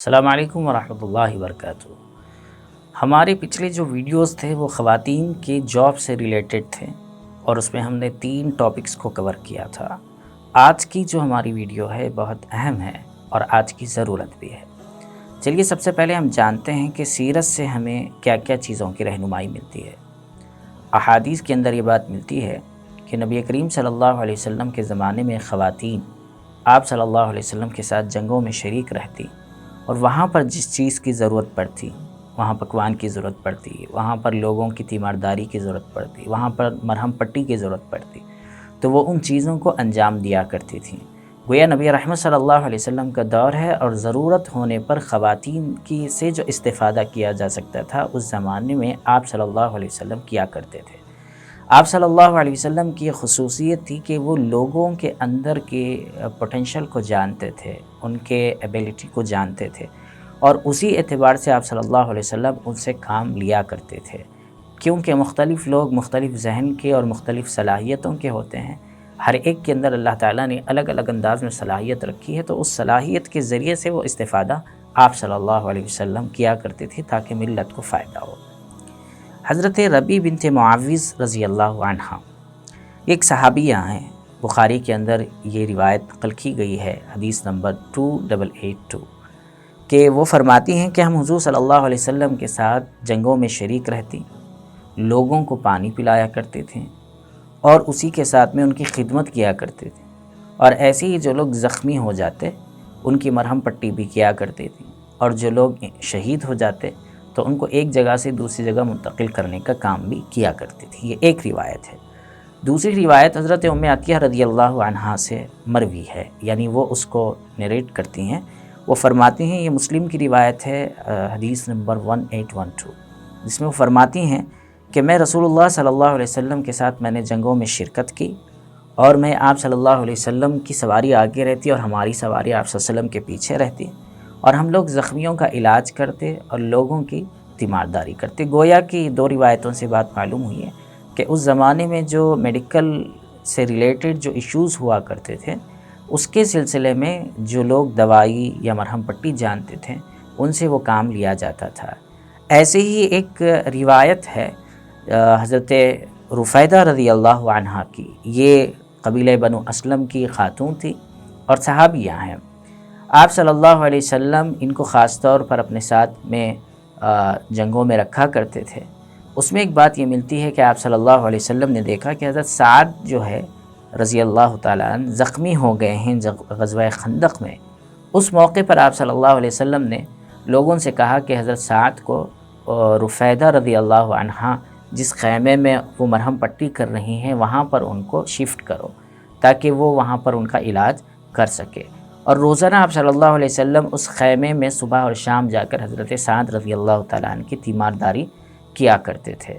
السلام علیکم ورحمۃ اللہ وبرکاتہ۔ ہمارے پچھلے جو ویڈیوز تھے وہ خواتین کے جاب سے ریلیٹڈ تھے اور اس میں ہم نے 3 ٹاپکس کو کور کیا تھا۔ آج کی جو ہماری ویڈیو ہے بہت اہم ہے اور آج کی ضرورت بھی ہے۔ چلیے سب سے پہلے ہم جانتے ہیں کہ سیرت سے ہمیں کیا کیا چیزوں کی رہنمائی ملتی ہے۔ احادیث کے اندر یہ بات ملتی ہے کہ نبی کریم صلی اللہ علیہ وسلم کے زمانے میں خواتین آپ صلی اللہ علیہ وسلم کے ساتھ جنگوں میں شریک رہتی اور وہاں پر جس چیز کی ضرورت پڑتی، وہاں پکوان کی ضرورت پڑتی، وہاں پر لوگوں کی تیمارداری کی ضرورت پڑتی، وہاں پر مرہم پٹی کی ضرورت پڑتی، تو وہ ان چیزوں کو انجام دیا کرتی تھیں۔ گویا نبی رحمت صلی اللہ علیہ وسلم کا دور ہے اور ضرورت ہونے پر خواتین کی سے جو استفادہ کیا جا سکتا تھا اس زمانے میں آپ صلی اللہ علیہ وسلم کیا کرتے تھے۔ آپ صلی اللہ علیہ وسلم کی خصوصیت تھی کہ وہ لوگوں کے اندر کے پوٹینشل کو جانتے تھے، ان کے ایبیلٹی کو جانتے تھے اور اسی اعتبار سے آپ صلی اللہ علیہ وسلم ان سے کام لیا کرتے تھے، کیونکہ مختلف لوگ مختلف ذہن کے اور مختلف صلاحیتوں کے ہوتے ہیں۔ ہر ایک کے اندر اللہ تعالیٰ نے الگ الگ انداز میں صلاحیت رکھی ہے، تو اس صلاحیت کے ذریعے سے وہ استفادہ آپ صلی اللہ علیہ وسلم کیا کرتے تھے تاکہ ملت کو فائدہ ہو۔ حضرت ربیع بنت معوذ رضی اللہ عنہ ایک صحابیہ ہیں، بخاری کے اندر یہ روایت نقل کی گئی ہے، حدیث نمبر 2882، کہ وہ فرماتی ہیں کہ ہم حضور صلی اللہ علیہ وسلم کے ساتھ جنگوں میں شریک رہتی، لوگوں کو پانی پلایا کرتے تھے اور اسی کے ساتھ میں ان کی خدمت کیا کرتے تھے، اور ایسے ہی جو لوگ زخمی ہو جاتے ان کی مرہم پٹی بھی کیا کرتے تھے، اور جو لوگ شہید ہو جاتے تو ان کو ایک جگہ سے دوسری جگہ منتقل کرنے کا کام بھی کیا کرتی تھی۔ یہ ایک روایت ہے۔ دوسری روایت حضرت ام عطیہ رضی اللہ عنہا سے مروی ہے، یعنی وہ اس کو نیریٹ کرتی ہیں۔ وہ فرماتی ہیں، یہ مسلم کی روایت ہے، حدیث نمبر 1812، جس میں وہ فرماتی ہیں کہ میں رسول اللہ صلی اللہ علیہ وسلم کے ساتھ میں نے جنگوں میں شرکت کی اور میں آپ صلی اللہ علیہ وسلم کی سواری آگے رہتی اور ہماری سواری آپ صلی اللہ علیہ وسلم کے پیچھے رہتی، اور ہم لوگ زخمیوں کا علاج کرتے اور لوگوں کی تیمارداری کرتے۔ گویا کہ 2 روایتوں سے بات معلوم ہوئی ہے کہ اس زمانے میں جو میڈیکل سے ریلیٹڈ جو ایشوز ہوا کرتے تھے اس کے سلسلے میں جو لوگ دوائی یا مرہم پٹی جانتے تھے ان سے وہ کام لیا جاتا تھا۔ ایسے ہی ایک روایت ہے حضرت رفیدہ رضی اللہ عنہا کی، یہ قبیلہ بنو اسلم کی خاتون تھی اور صحابیہ ہیں۔ آپ صلی اللہ علیہ وسلم ان کو خاص طور پر اپنے ساتھ میں جنگوں میں رکھا کرتے تھے۔ اس میں ایک بات یہ ملتی ہے کہ آپ صلی اللہ علیہ وسلم نے دیکھا کہ حضرت سعد جو ہے رضی اللہ تعالیٰ عنہ زخمی ہو گئے ہیں غزوہ خندق میں۔ اس موقع پر آپ صلی اللہ علیہ وسلم نے لوگوں سے کہا کہ حضرت سعد کو رفیدہ رضی اللہ عنہا جس خیمے میں وہ مرہم پٹی کر رہی ہیں وہاں پر ان کو شفٹ کرو تاکہ وہ وہاں پر ان کا علاج کر سکے، اور روزانہ آپ صلی اللہ علیہ وسلم اس خیمے میں صبح اور شام جا کر حضرت سعد رضی اللہ تعالیٰ عنہ کی تیمارداری کیا کرتے تھے۔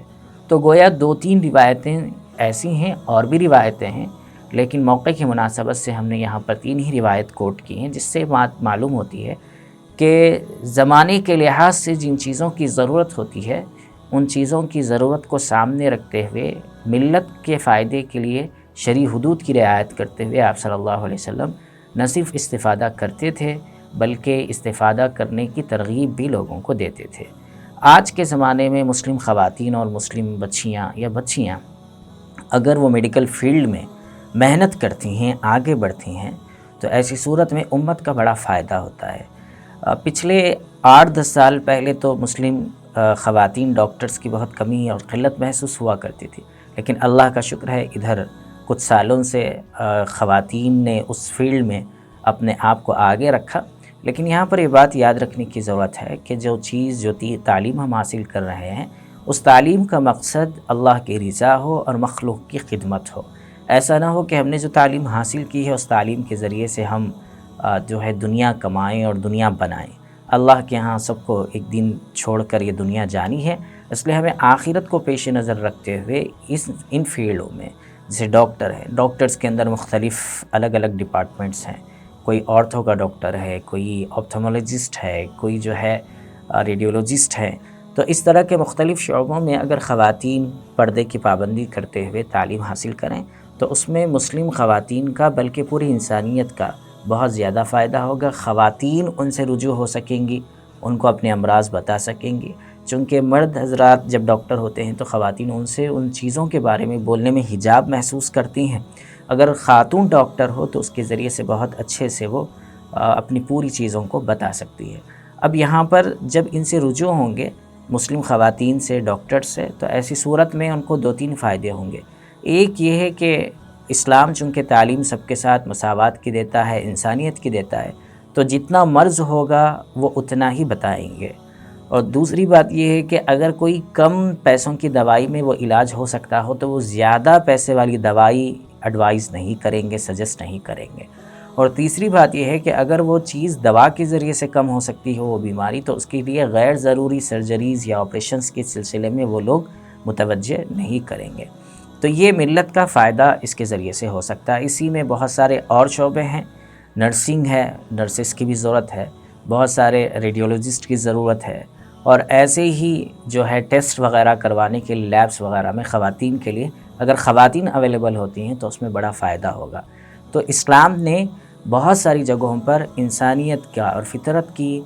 تو گویا 2-3 روایتیں ایسی ہیں، اور بھی روایتیں ہیں، لیکن موقع کی مناسبت سے ہم نے یہاں پر 3 ہی روایت کوٹ کی ہیں، جس سے بات معلوم ہوتی ہے کہ زمانے کے لحاظ سے جن چیزوں کی ضرورت ہوتی ہے ان چیزوں کی ضرورت کو سامنے رکھتے ہوئے ملت کے فائدے کے لیے شرعی حدود کی رعایت کرتے ہوئے آپ صلی اللہ علیہ وسلم نہ صرف استفادہ کرتے تھے بلکہ استفادہ کرنے کی ترغیب بھی لوگوں کو دیتے تھے۔ آج کے زمانے میں مسلم خواتین اور مسلم بچیاں اگر وہ میڈیکل فیلڈ میں محنت کرتی ہیں، آگے بڑھتی ہیں، تو ایسی صورت میں امت کا بڑا فائدہ ہوتا ہے۔ پچھلے 8-10 سال پہلے تو مسلم خواتین ڈاکٹرز کی بہت کمی اور قلت محسوس ہوا کرتی تھی، لیکن اللہ کا شکر ہے ادھر کچھ سالوں سے خواتین نے اس فیلڈ میں اپنے آپ کو آگے رکھا۔ لیکن یہاں پر یہ بات یاد رکھنے کی ضرورت ہے کہ جو تعلیم ہم حاصل کر رہے ہیں اس تعلیم کا مقصد اللہ کی رضا ہو اور مخلوق کی خدمت ہو۔ ایسا نہ ہو کہ ہم نے جو تعلیم حاصل کی ہے اس تعلیم کے ذریعے سے ہم جو ہے دنیا کمائیں اور دنیا بنائیں۔ اللہ کے ہاں سب کو ایک دن چھوڑ کر یہ دنیا جانی ہے، اس لیے ہمیں آخرت کو پیش نظر رکھتے ہوئے ان فیلڈوں میں جیسے ڈاکٹر ہے، ڈاکٹرز کے اندر مختلف الگ الگ ڈپارٹمنٹس ہیں، کوئی آرتھو کا ڈاکٹر ہے، کوئی آپتھمولوجسٹ ہے، کوئی جو ہے ریڈیولوجسٹ ہے۔ تو اس طرح کے مختلف شعبوں میں اگر خواتین پردے کی پابندی کرتے ہوئے تعلیم حاصل کریں تو اس میں مسلم خواتین کا بلکہ پوری انسانیت کا بہت زیادہ فائدہ ہوگا۔ خواتین ان سے رجوع ہو سکیں گی، ان کو اپنے امراض بتا سکیں گی، چونکہ مرد حضرات جب ڈاکٹر ہوتے ہیں تو خواتین ان سے ان چیزوں کے بارے میں بولنے میں حجاب محسوس کرتی ہیں۔ اگر خاتون ڈاکٹر ہو تو اس کے ذریعے سے بہت اچھے سے وہ اپنی پوری چیزوں کو بتا سکتی ہے۔ اب یہاں پر جب ان سے رجوع ہوں گے مسلم خواتین سے، ڈاکٹر سے، تو ایسی صورت میں ان کو 2-3 فائدے ہوں گے۔ ایک یہ ہے کہ اسلام چونکہ تعلیم سب کے ساتھ مساوات کی دیتا ہے، انسانیت کی دیتا ہے، تو جتنا مرض ہوگا وہ اتنا ہی بتائیں گے۔ اور دوسری بات یہ ہے کہ اگر کوئی کم پیسوں کی دوائی میں وہ علاج ہو سکتا ہو تو وہ زیادہ پیسے والی دوائی ایڈوائز نہیں کریں گے، سجیسٹ نہیں کریں گے۔ اور تیسری بات یہ ہے کہ اگر وہ چیز دوا کے ذریعے سے کم ہو سکتی ہو وہ بیماری، تو اس کے لیے غیر ضروری سرجریز یا آپریشنز کے سلسلے میں وہ لوگ متوجہ نہیں کریں گے۔ تو یہ ملت کا فائدہ اس کے ذریعے سے ہو سکتا ہے۔ اسی میں بہت سارے اور شعبے ہیں، نرسنگ ہے، نرسز کی بھی ضرورت ہے، بہت سارے ریڈیولوجسٹ کی ضرورت ہے، اور ایسے ہی جو ہے ٹیسٹ وغیرہ کروانے کے لیبس وغیرہ میں خواتین کے لیے اگر خواتین اویلیبل ہوتی ہیں تو اس میں بڑا فائدہ ہوگا۔ تو اسلام نے بہت ساری جگہوں پر انسانیت کا اور فطرت کی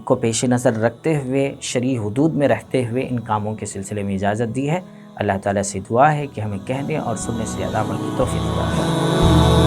کو پیش نظر رکھتے ہوئے، شرعی حدود میں رہتے ہوئے ان کاموں کے سلسلے میں اجازت دی ہے۔ اللہ تعالیٰ سے دعا ہے کہ ہمیں کہنے اور سننے سے زیادہ عمل کی توفیق عطا فرمائے۔